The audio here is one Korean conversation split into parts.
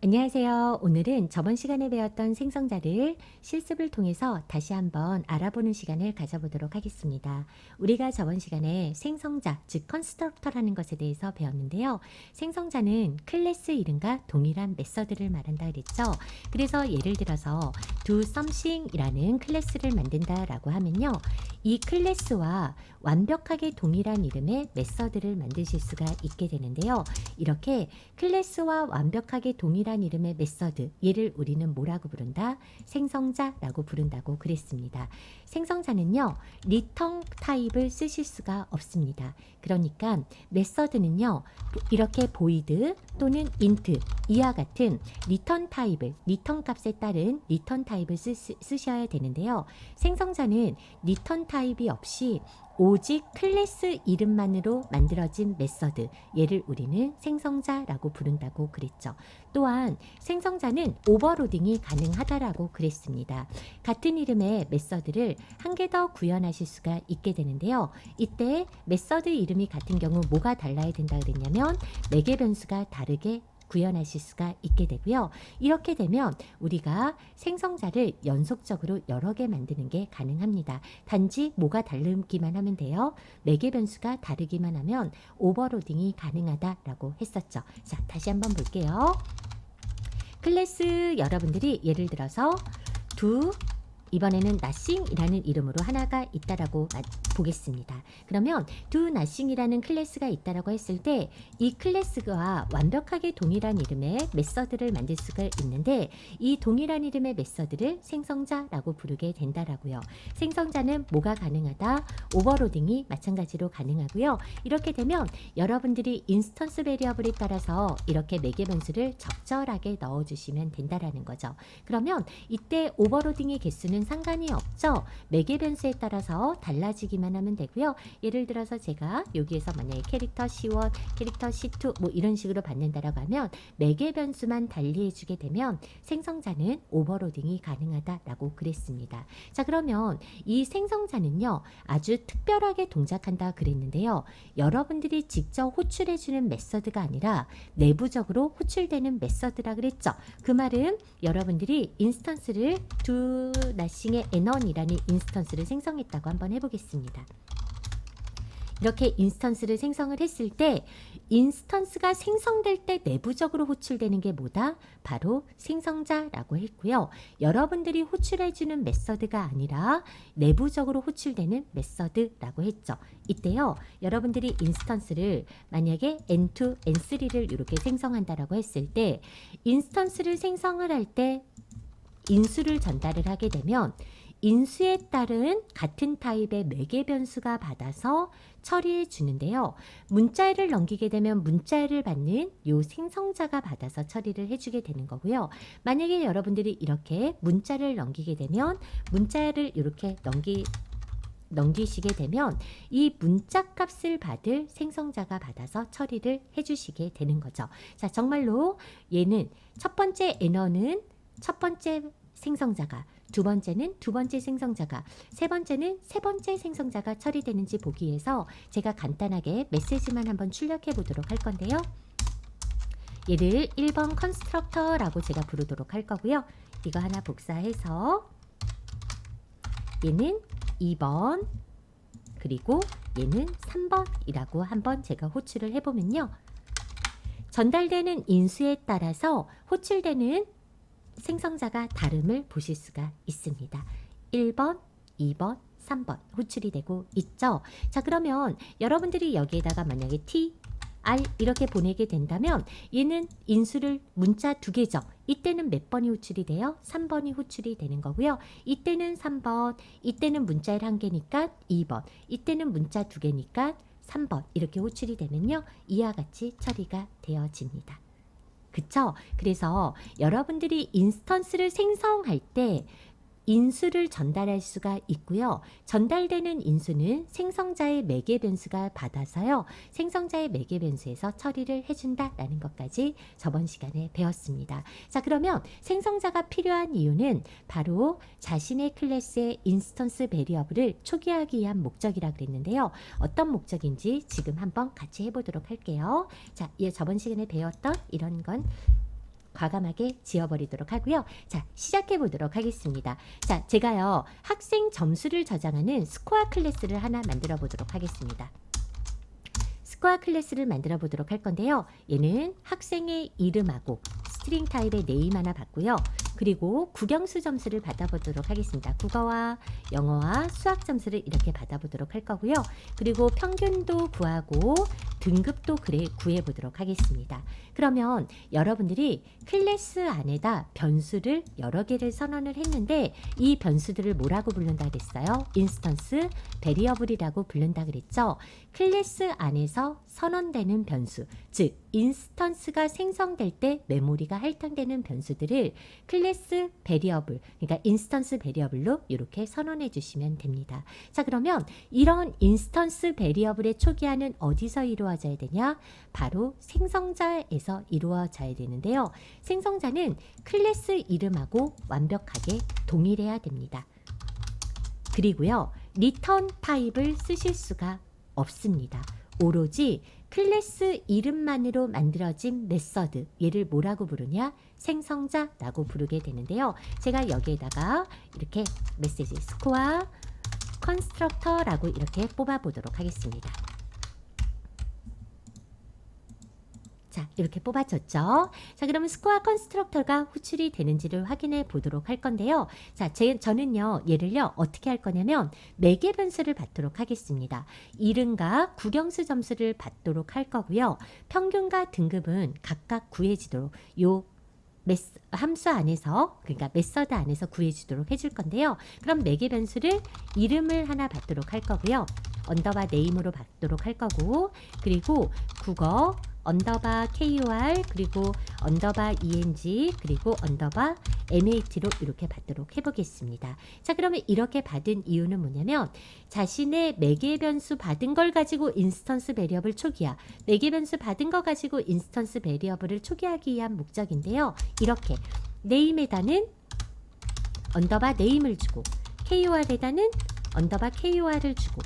안녕하세요. 오늘은 저번 시간에 배웠던 생성자를 실습을 통해서 다시 한번 알아보는 시간을 가져보도록 하겠습니다. 우리가 저번 시간에 생성자, 즉 컨스트럭터라는 것에 대해서 배웠는데요. 생성자는 클래스 이름과 동일한 메서드를 말한다 그랬죠. 그래서 예를 들어서 do something이라는 클래스를 만든다라고 하면요. 이 클래스와 완벽하게 동일한 이름의 메서드를 만드실 수가 있게 되는데요. 이렇게 클래스와 완벽하게 동일한 이름의 메서드, 얘를 우리는 뭐라고 부른다? 생성자라고 부른다고 그랬습니다. 생성자는요, 리턴 타입을 쓰실 수가 없습니다. 그러니까 메서드는요, 이렇게 void 또는 int 이와 같은 리턴 타입을, 리턴 값에 따른 리턴 타입을 쓰셔야 되는데요. 생성자는 리턴 타입이 없이 오직 클래스 이름만으로 만들어진 메서드, 얘를 우리는 생성자라고 부른다고 그랬죠. 또한 생성자는 오버로딩이 가능하다라고 그랬습니다. 같은 이름의 메서드를 한 개 더 구현하실 수가 있게 되는데요. 이때 메서드 이름이 같은 경우 뭐가 달라야 된다 그랬냐면 매개 변수가 다르게 구현하실 수가 있게 되고요. 이렇게 되면 우리가 생성자를 연속적으로 여러 개 만드는 게 가능합니다. 단지 뭐가 다르기만 하면 돼요. 매개 변수가 다르기만 하면 오버로딩이 가능하다라고 했었죠. 자, 다시 한번 볼게요. 클래스 여러분들이 예를 들어서 do 이번에는 nothing이라는 이름으로 하나가 있다라고 보겠습니다. 그러면 do nothing이라는 클래스가 있다라고 했을 때 이 클래스가 완벽하게 동일한 이름의 메서드를 만들 수가 있는데 이 동일한 이름의 메서드를 생성자라고 부르게 된다라고요. 생성자는 뭐가 가능하다? 오버로딩이 마찬가지로 가능하고요. 이렇게 되면 여러분들이 인스턴스 베리어블에 따라서 이렇게 매개 변수를 적절하게 넣어주시면 된다라는 거죠. 그러면 이때 오버로딩의 개수는 상관이 없죠. 매개 변수에 따라서 달라지기만 하면 되고요. 예를 들어서 제가 여기에서 만약에 캐릭터 C1, 캐릭터 C2 뭐 이런 식으로 받는다라고 하면 매개 변수만 달리해 주게 되면 생성자는 오버로딩이 가능하다라고 그랬습니다. 자, 그러면 이 생성자는요, 아주 특별하게 동작한다 그랬는데요. 여러분들이 직접 호출해 주는 메서드가 아니라 내부적으로 호출되는 메서드라 그랬죠. 그 말은 여러분들이 인스턴스를 do nothing의 n1이라는 인스턴스를 생성했다고 한번 해보겠습니다. 이렇게 인스턴스를 생성을 했을 때 인스턴스가 생성될 때 내부적으로 호출되는 게 뭐다? 바로 생성자라고 했고요. 여러분들이 호출해주는 메서드가 아니라 내부적으로 호출되는 메서드라고 했죠. 이때요. 여러분들이 인스턴스를 만약에 n2, n3를 이렇게 생성한다라고 했을 때 인스턴스를 생성을 할 때 인수를 전달을 하게 되면 인수에 따른 같은 타입의 매개 변수가 받아서 처리해 주는데요. 문자열을 넘기게 되면 문자열을 받는 요 생성자가 받아서 처리를 해주게 되는 거고요. 만약에 여러분들이 이렇게 문자를 넘기게 되면 문자열을 이렇게 넘기시게 되면 이 문자 값을 받을 생성자가 받아서 처리를 해주시게 되는 거죠. 자, 정말로 얘는 첫 번째 n1은 첫 번째 생성자가, 두 번째는 두 번째 생성자가, 세 번째는 세 번째 생성자가 처리되는지 보기 위해서 제가 간단하게 메시지만 한번 출력해 보도록 할 건데요. 얘를 1번 컨스트럭터라고 제가 부르도록 할 거고요. 이거 하나 복사해서 얘는 2번 그리고 얘는 3번이라고 한번 제가 호출을 해보면요. 전달되는 인수에 따라서 호출되는 생성자가 다름을 보실 수가 있습니다. 1번, 2번, 3번 호출이 되고 있죠. 자, 그러면 여러분들이 여기에다가 만약에 T, R 이렇게 보내게 된다면 얘는 인수를 문자 두 개죠. 이때는 몇 번이 호출이 돼요? 3번이 호출이 되는 거고요. 이때는 3번, 이때는 문자 한 개니까 2번, 이때는 문자 두 개니까 3번 이렇게 호출이 되면요. 이와 같이 처리가 되어집니다. 그쵸? 그래서 여러분들이 인스턴스를 생성할 때 인수를 전달할 수가 있고요. 전달되는 인수는 생성자의 매개 변수가 받아서요. 생성자의 매개 변수에서 처리를 해준다라는 것까지 저번 시간에 배웠습니다. 자, 그러면 생성자가 필요한 이유는 바로 자신의 클래스의 인스턴스 베리어블을 초기화하기 위한 목적이라 그랬는데요. 어떤 목적인지 지금 한번 같이 해보도록 할게요. 자, 저번 시간에 배웠던 이런 건 과감하게 지워버리도록 하고요. 자, 시작해 보도록 하겠습니다. 자, 제가요, 학생 점수를 저장하는 스코어 클래스를 하나 만들어 보도록 하겠습니다. 스코어 클래스를 만들어 보도록 할 건데요. 얘는 학생의 이름하고 스트링 타입의 네임 하나 받고요. 그리고 국영수 점수를 받아보도록 하겠습니다. 국어와 영어와 수학 점수를 이렇게 받아보도록 할 거고요. 그리고 평균도 구하고 등급도 구해보도록 하겠습니다. 그러면 여러분들이 클래스 안에다 변수를 여러 개를 선언을 했는데 이 변수들을 뭐라고 부른다 그랬어요? 인스턴스 베리어블이라고 부른다 그랬죠? 클래스 안에서 선언되는 변수, 즉 인스턴스가 생성될 때 메모리가 할당되는 변수들을 클래스 베리어블, 그러니까 인스턴스 베리어블로 이렇게 선언해 주시면 됩니다. 자, 그러면 이런 인스턴스 베리어블의 초기화는 어디서 이루어져야 되냐? 바로 생성자에서 이루어져야 되는데요. 생성자는 클래스 이름하고 완벽하게 동일해야 됩니다. 그리고요, 리턴 타입을 쓰실 수가 없습니다. 오로지 클래스 이름만으로 만들어진 메서드, 얘를 뭐라고 부르냐? 생성자라고 부르게 되는데요. 제가 여기에다가 이렇게 메시지 스코어 컨스트럭터라고 이렇게 뽑아 보도록 하겠습니다. 자, 이렇게 뽑아줬죠. 자, 그러면 스코어 컨스트럭터가 호출이 되는지를 확인해 보도록 할 건데요. 자, 저는요, 얘를요, 어떻게 할 거냐면, 매개 변수를 받도록 하겠습니다. 이름과 국영수 점수를 받도록 할 거고요. 평균과 등급은 각각 구해지도록 요 함수 안에서, 그러니까 메서드 안에서 구해주도록 해줄 건데요. 그럼 매개 변수를 이름을 하나 받도록 할 거고요. 언더바 네임으로 받도록 할 거고, 그리고 국어 언더바 KUR, 그리고 언더바 ENG, 그리고 언더바 MAT로 이렇게 받도록 해보겠습니다. 자, 그러면 이렇게 받은 이유는 뭐냐면 자신의 매개 변수 받은 걸 가지고 인스턴스 베리어블 초기화, 매개 변수 받은 거 가지고 인스턴스 베리어블을 초기화하기 위한 목적인데요. 이렇게 네임에다는 언더바 네임을 주고, KUR에다는 언더바 KUR을 주고,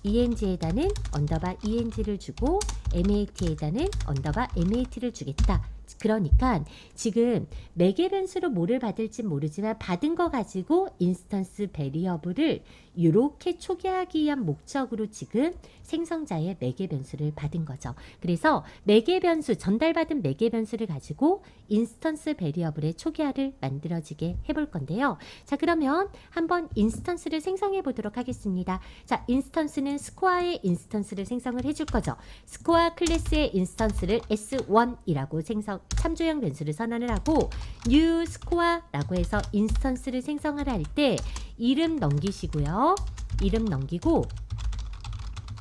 ENG에다는 언더바 ENG를 주고, MAT에다는 언더바 MAT를 주겠다. 그러니까 지금 매개 변수로 뭐를 받을지 모르지만 받은 거 가지고 인스턴스 베리어블을 이렇게 초기화하기 위한 목적으로 지금 생성자의 매개 변수를 받은 거죠. 그래서 매개 변수, 전달받은 매개 변수를 가지고 인스턴스 베리어블의 초기화를 만들어지게 해볼 건데요. 자, 그러면 한번 인스턴스를 생성해 보도록 하겠습니다. 자, 인스턴스는 스코어의 인스턴스를 생성을 해줄 거죠. 스코어 클래스의 인스턴스를 S1이라고 참조형 변수를 선언을 하고 new score라고 해서 인스턴스를 생성을 할 때 이름 넘기시고요. 이름 넘기고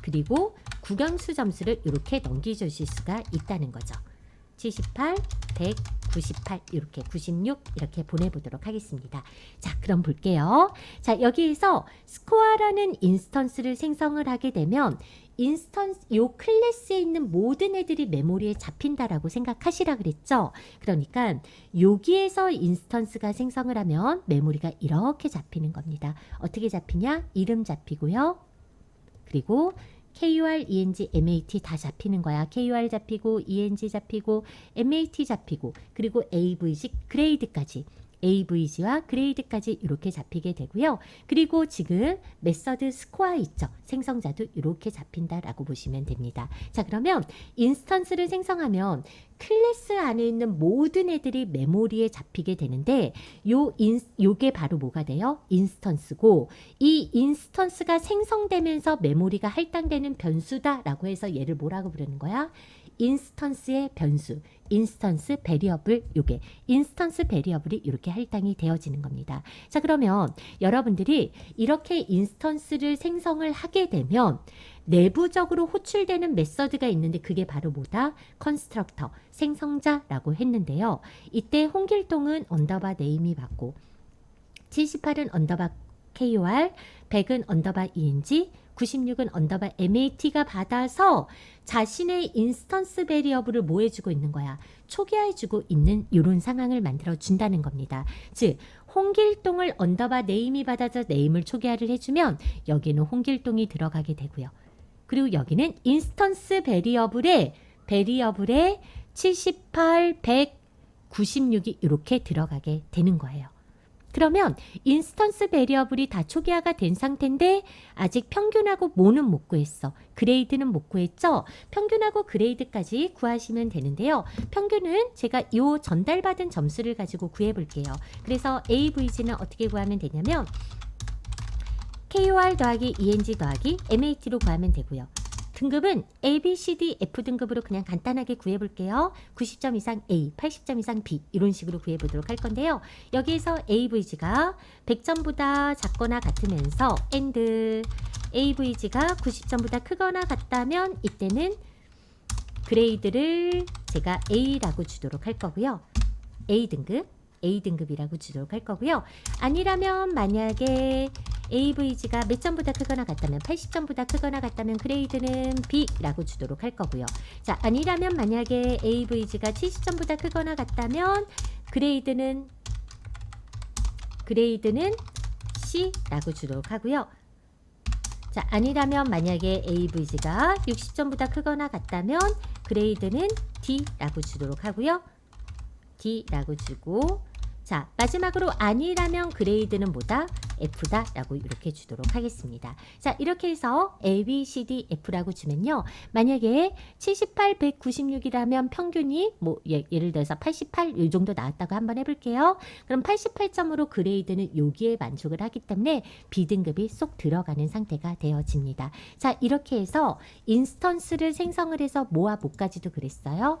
그리고 국영수 점수를 이렇게 넘겨주실 수가 있다는 거죠. 78, 100, 98, 이렇게 96 이렇게 보내보도록 하겠습니다. 자, 그럼 볼게요. 자, 여기에서 스코어라는 인스턴스를 생성을 하게 되면 요 클래스에 있는 모든 애들이 메모리에 잡힌다라고 생각하시라 그랬죠. 그러니까 여기에서 인스턴스가 생성을 하면 메모리가 이렇게 잡히는 겁니다. 어떻게 잡히냐? 이름 잡히고요. 그리고 KUR, ENG, MAT 다 잡히는 거야. KUR 잡히고, ENG 잡히고, MAT 잡히고, 그리고 AVG 그레이드까지. AVG와 그레이드까지 이렇게 잡히게 되고요. 그리고 지금 메서드 스코어 있죠. 생성자도 이렇게 잡힌다라고 보시면 됩니다. 자, 그러면 인스턴스를 생성하면 클래스 안에 있는 모든 애들이 메모리에 잡히게 되는데 요게 바로 뭐가 돼요? 인스턴스고 이 인스턴스가 생성되면서 메모리가 할당되는 변수다라고 해서 얘를 뭐라고 부르는 거야? 인스턴스의 변수, 인스턴스 베리어블, 요게 인스턴스 베리어블이 이렇게 할당이 되어지는 겁니다. 자, 그러면 여러분들이 이렇게 인스턴스를 생성을 하게 되면 내부적으로 호출되는 메서드가 있는데 그게 바로 뭐다? 컨스트럭터, 생성자라고 했는데요. 이때 홍길동은 언더바 네임이 받고 78은 언더바 KUR, 100은 언더바 ENG, 96은 언더바 MAT가 받아서 자신의 인스턴스 베리어블을 뭐 해주고 있는 거야? 초기화해주고 있는 이런 상황을 만들어 준다는 겁니다. 즉 홍길동을 언더바 네임이 받아서 네임을 초기화를 해주면 여기는 홍길동이 들어가게 되고요. 그리고 여기는 인스턴스 베리어블에 78, 100, 96이 이렇게 들어가게 되는 거예요. 그러면 인스턴스 베리어블이 다 초기화가 된 상태인데 아직 평균하고 모는 못 구했어. 그레이드는 못 구했죠? 평균하고 그레이드까지 구하시면 되는데요. 평균은 제가 이 전달받은 점수를 가지고 구해볼게요. 그래서 AVG는 어떻게 구하면 되냐면 KOR 더하기 ENG 더하기 MAT로 구하면 되고요. 등급은 A, B, C, D, F 등급으로 그냥 간단하게 구해볼게요. 90점 이상 A, 80점 이상 B 이런 식으로 구해보도록 할 건데요. 여기에서 AVG가 100점보다 작거나 같으면서 AND AVG가 90점보다 크거나 같다면 이때는 그레이드를 제가 A라고 주도록 할 거고요. A등급이라고 주도록 할 거고요. 아니라면 만약에 AVG가 몇 점보다 크거나 같다면 80점보다 크거나 같다면 그레이드는 B라고 주도록 할 거고요. 자, 아니라면 만약에 AVG가 70점보다 크거나 같다면 그레이드는 C라고 주도록 하고요. 자, 아니라면 만약에 AVG가 60점보다 크거나 같다면 그레이드는 D라고 주도록 하고요. D라고 주고, 자, 마지막으로 아니라면 그레이드는 뭐다? F다 라고 이렇게 주도록 하겠습니다. 자, 이렇게 해서 A, B, C, D, F라고 주면요. 만약에 78, 196이라면 평균이 뭐 예를 들어서 88 이 정도 나왔다고 한번 해볼게요. 그럼 88점으로 그레이드는 여기에 만족을 하기 때문에 B등급이 쏙 들어가는 상태가 되어집니다. 자, 이렇게 해서 인스턴스를 생성을 해서 모아 못까지도 그랬어요.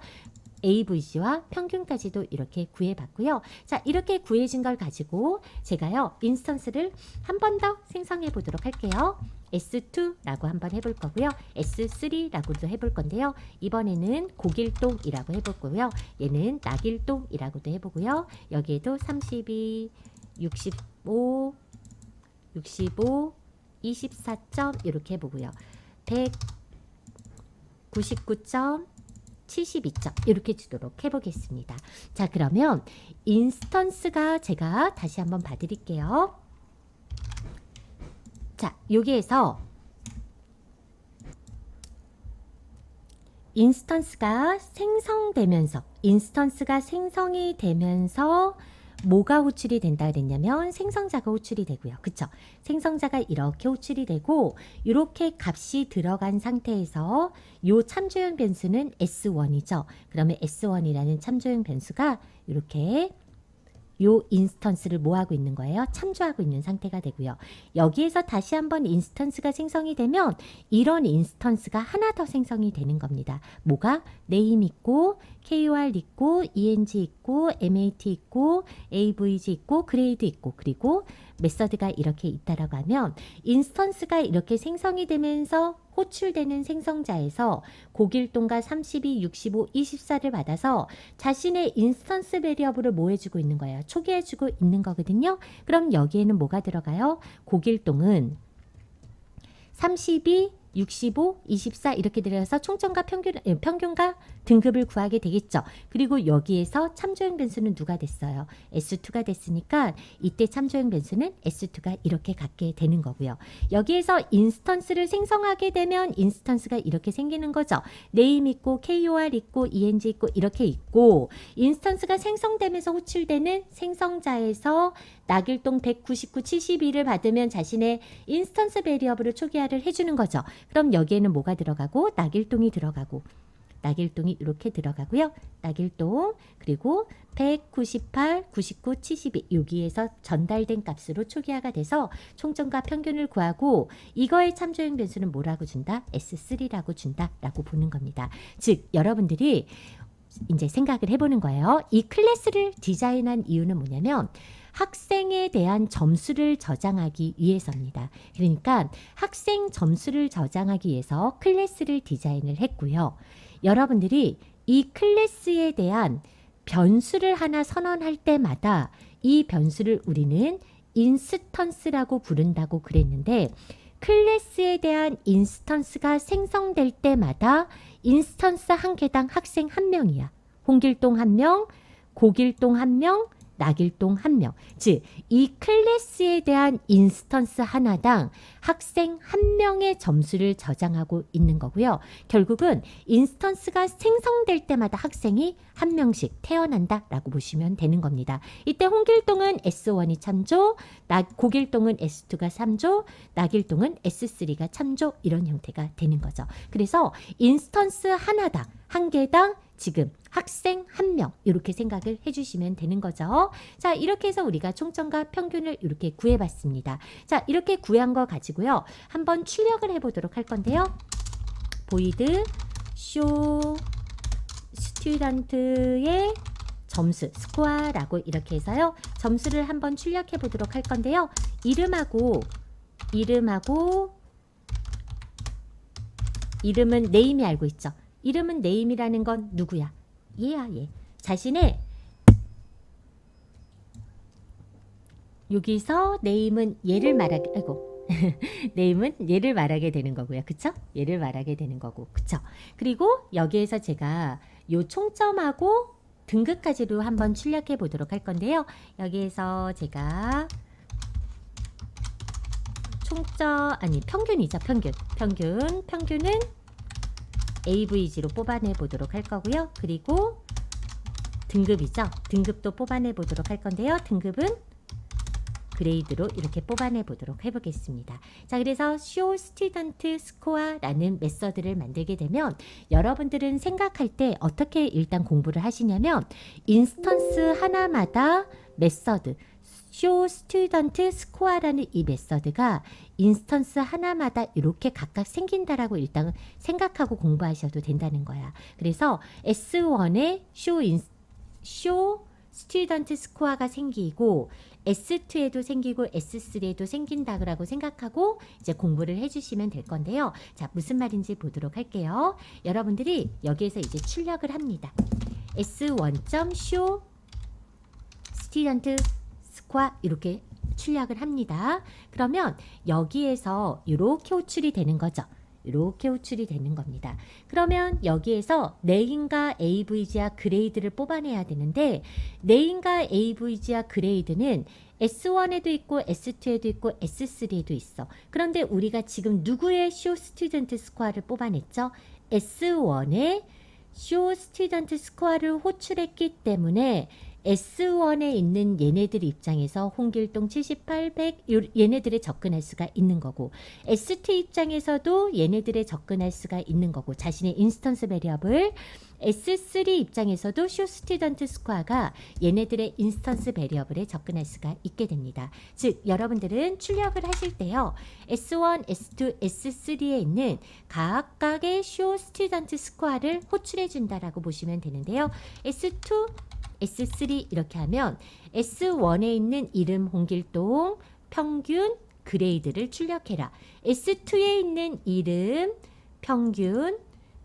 AVG와 평균까지도 이렇게 구해봤고요. 자, 이렇게 구해진 걸 가지고 제가요, 인스턴스를 한 번 더 생성해 보도록 할게요. S2라고 한번 해볼 거고요. S3라고도 해볼 건데요. 이번에는 고길동이라고 해볼 거고요. 얘는 낙일동이라고도 해보고요. 여기에도 32, 65, 24점 이렇게 해보고요. 199점 72점 이렇게 주도록 해보겠습니다. 자, 그러면 인스턴스가 제가 다시 한번 봐드릴게요. 자, 여기에서 인스턴스가 생성이 되면서 뭐가 호출이 된다 그랬냐면 생성자가 호출이 되고요. 그쵸? 생성자가 이렇게 호출이 되고 이렇게 값이 들어간 상태에서 요 참조형 변수는 S1이죠. 그러면 S1이라는 참조형 변수가 이렇게 요 인스턴스를 뭐 하고 있는 거예요? 참조하고 있는 상태가 되고요. 여기에서 다시 한번 인스턴스가 생성이 되면 이런 인스턴스가 하나 더 생성이 되는 겁니다. 뭐가? 네임 있고 KOR 있고 ENG 있고 MAT 있고 AVG 있고 그레이드 있고 그리고 메서드가 이렇게 있다라고 하면 인스턴스가 이렇게 생성이 되면서 호출되는 생성자에서 고길동과 32, 65, 24를 받아서 자신의 인스턴스 베리어블을 뭐 해주고 있는 거예요? 초기해주고 있는 거거든요. 그럼 여기에는 뭐가 들어가요? 고길동은 32, 65, 24 이렇게 들어가서 총점과 평균과 등급을 구하게 되겠죠. 그리고 여기에서 참조형 변수는 누가 됐어요? S2가 됐으니까 이때 참조형 변수는 S2가 이렇게 갖게 되는 거고요. 여기에서 인스턴스를 생성하게 되면 인스턴스가 이렇게 생기는 거죠. 네임 있고 KOR 있고 ENG 있고 이렇게 있고 인스턴스가 생성되면서 호출되는 생성자에서 낙일동 199, 72를 받으면 자신의 인스턴스 베리어블을 초기화를 해주는 거죠. 그럼 여기에는 뭐가 들어가고 낙일동이 들어가고 낙일동이 이렇게 들어가고요. 낙일동 그리고 198, 99, 72 여기에서 전달된 값으로 초기화가 돼서 총점과 평균을 구하고 이거의 참조형 변수는 뭐라고 준다? S3라고 준다라고 보는 겁니다. 즉 여러분들이 이제 생각을 해보는 거예요. 이 클래스를 디자인한 이유는 뭐냐면 학생에 대한 점수를 저장하기 위해서입니다. 그러니까 학생 점수를 저장하기 위해서 클래스를 디자인을 했고요. 여러분들이 이 클래스에 대한 변수를 하나 선언할 때마다 이 변수를 우리는 인스턴스라고 부른다고 그랬는데 클래스에 대한 인스턴스가 생성될 때마다 인스턴스 한 개당 학생 한 명이야. 홍길동 한 명, 고길동 한 명, 낙일동 1명. 즉, 이 클래스에 대한 인스턴스 하나당 학생 1명의 점수를 저장하고 있는 거고요. 결국은 인스턴스가 생성될 때마다 학생이 1명씩 태어난다라고 보시면 되는 겁니다. 이때 홍길동은 S1이 참조, 고길동은 S2가 참조, 낙일동은 S3가 참조, 이런 형태가 되는 거죠. 그래서 인스턴스 하나당, 한 개당 지금 학생 1명, 이렇게 생각을 해주시면 되는 거죠. 자, 이렇게 해서 우리가 총점과 평균을 이렇게 구해봤습니다. 자, 이렇게 구한 거 가지고요, 한번 출력을 해보도록 할 건데요. 보이드 쇼 스튜던트의 점수, 스코어라고 이렇게 해서요, 점수를 한번 출력해 보도록 할 건데요. 이름은 네임이 알고 있죠. 이름은 네임이라는 건 누구야? 얘야, 얘. 자신의, 여기서 네임은 얘를 말하게, 네임은 얘를 말하게 되는 거고요. 그쵸? 얘를 말하게 되는 거고. 그쵸? 그리고 여기에서 제가 요 총점하고 등급까지도 한번 출력해 보도록 할 건데요. 여기에서 제가 평균이죠. 평균은 AVG로 뽑아내 보도록 할 거고요. 그리고 등급이죠. 등급도 뽑아내 보도록 할 건데요. 등급은 그레이드로 이렇게 뽑아내 보도록 해보겠습니다. 자, 그래서 show student score라는 메서드를 만들게 되면 여러분들은 생각할 때 어떻게 일단 공부를 하시냐면, 인스턴스 하나마다 메서드, show student score라는 이 메서드가 인스턴스 하나마다 이렇게 각각 생긴다라고 일단 생각하고 공부하셔도 된다는 거야. 그래서 S1에 show student score가 생기고, S2에도 생기고 S3에도 생긴다고 생각하고 이제 공부를 해주시면 될 건데요. 자, 무슨 말인지 보도록 할게요. 여러분들이 여기에서 이제 출력을 합니다. S1.show student score 이렇게 출력을 합니다. 그러면 여기에서 이렇게 호출이 되는 거죠. 이렇게 호출이 되는 겁니다. 그러면 여기에서 네임과 AVG와 그레이드를 뽑아내야 되는데, 네임과 AVG와 그레이드는 S1에도 있고 S2에도 있고 S3에도 있어. 그런데 우리가 지금 누구의 쇼 스튜던트 스코어를 뽑아냈죠? S1의 쇼 스튜던트 스코어를 호출했기 때문에 S1에 있는 얘네들 입장에서 홍길동 78, 100 얘네들에 접근할 수가 있는 거고, S2 입장에서도 얘네들에 접근할 수가 있는 거고, 자신의 인스턴스 베리어블 S3 입장에서도 쇼 스튜던트 스코어가 얘네들의 인스턴스 베리어블에 접근할 수가 있게 됩니다. 즉, 여러분들은 출력을 하실 때요, S1, S2, S3에 있는 각각의 쇼 스튜던트 스코어를 호출해 준다라고 보시면 되는데요. S2, S3 이렇게 하면 S1에 있는 이름 홍길동, 평균, 그레이드를 출력해라. S2에 있는 이름, 평균,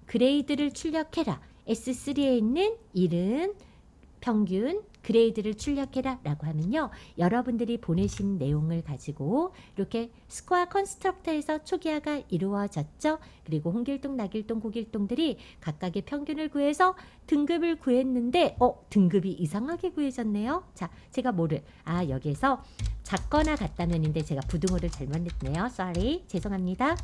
그레이드를 출력해라. S3에 있는 이름, 평균, 그레이드를 출력해라 라고 하면요, 여러분들이 보내신 내용을 가지고 이렇게 스코어 컨스트럭터에서 초기화가 이루어졌죠. 그리고 홍길동, 낙일동, 고길동들이 각각의 평균을 구해서 등급을 구했는데 등급이 이상하게 구해졌네요. 자, 제가 여기에서 작거나 같다면인데 제가 부등호를 잘못 냈네요. sorry, 죄송합니다.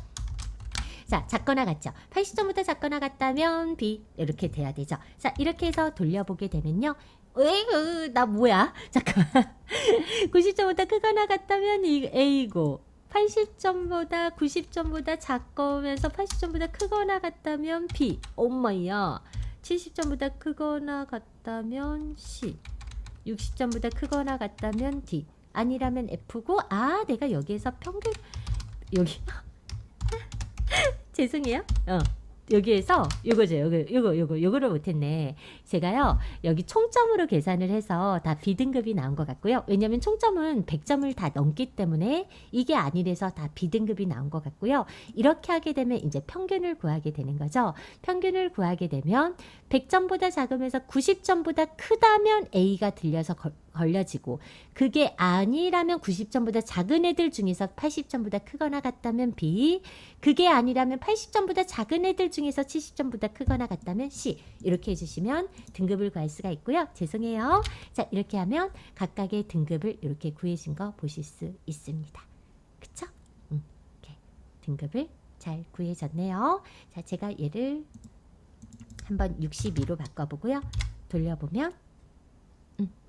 자, 작거나 같죠. 80점보다 작거나 같다면 B 이렇게 돼야 되죠. 자, 이렇게 해서 돌려보게 되면요, 에이구, 나 뭐야? 잠깐만. 90점보다 크거나 같다면 A고, 80점보다 90점보다 작거면서 80점보다 크거나 같다면 B. 엄마야. 70점보다 크거나 같다면 C. 60점보다 크거나 같다면 D. 아니라면 F고, 내가 여기에서 평균, 여기 죄송해요. 여기에서 요거를 못했네. 제가요, 여기 총점으로 계산을 해서 다 B등급이 나온 것 같고요. 왜냐면 총점은 100점을 다 넘기 때문에 이게 아니래서 다 B등급이 나온 것 같고요. 이렇게 하게 되면 이제 평균을 구하게 되는 거죠. 평균을 구하게 되면 100점보다 작으면서 90점보다 크다면 A가 들려서 벌려지고 그게 아니라면 90점보다 작은 애들 중에서 80점보다 크거나 같다면 B, 그게 아니라면 80점보다 작은 애들 중에서 70점보다 크거나 같다면 C. 이렇게 해주시면 등급을 구할 수가 있고요. 죄송해요. 자, 이렇게 하면 각각의 등급을 이렇게 구해진 거 보실 수 있습니다. 그쵸? 이렇게 등급을 잘 구해졌네요. 자, 제가 얘를 한번 62로 바꿔보고요. 돌려보면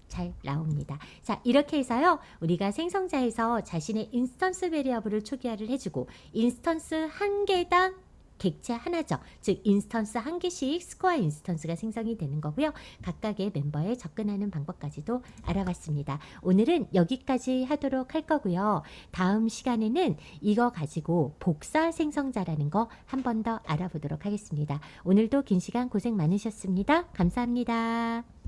잘 나옵니다. 자, 이렇게 해서요. 우리가 생성자에서 자신의 인스턴스 베리어블을 초기화를 해주고 인스턴스 한 개당 객체 하나죠. 즉 인스턴스 한 개씩 스코어 인스턴스가 생성이 되는 거고요. 각각의 멤버에 접근하는 방법까지도 알아봤습니다. 오늘은 여기까지 하도록 할 거고요. 다음 시간에는 이거 가지고 복사 생성자라는 거 한 번 더 알아보도록 하겠습니다. 오늘도 긴 시간 고생 많으셨습니다. 감사합니다.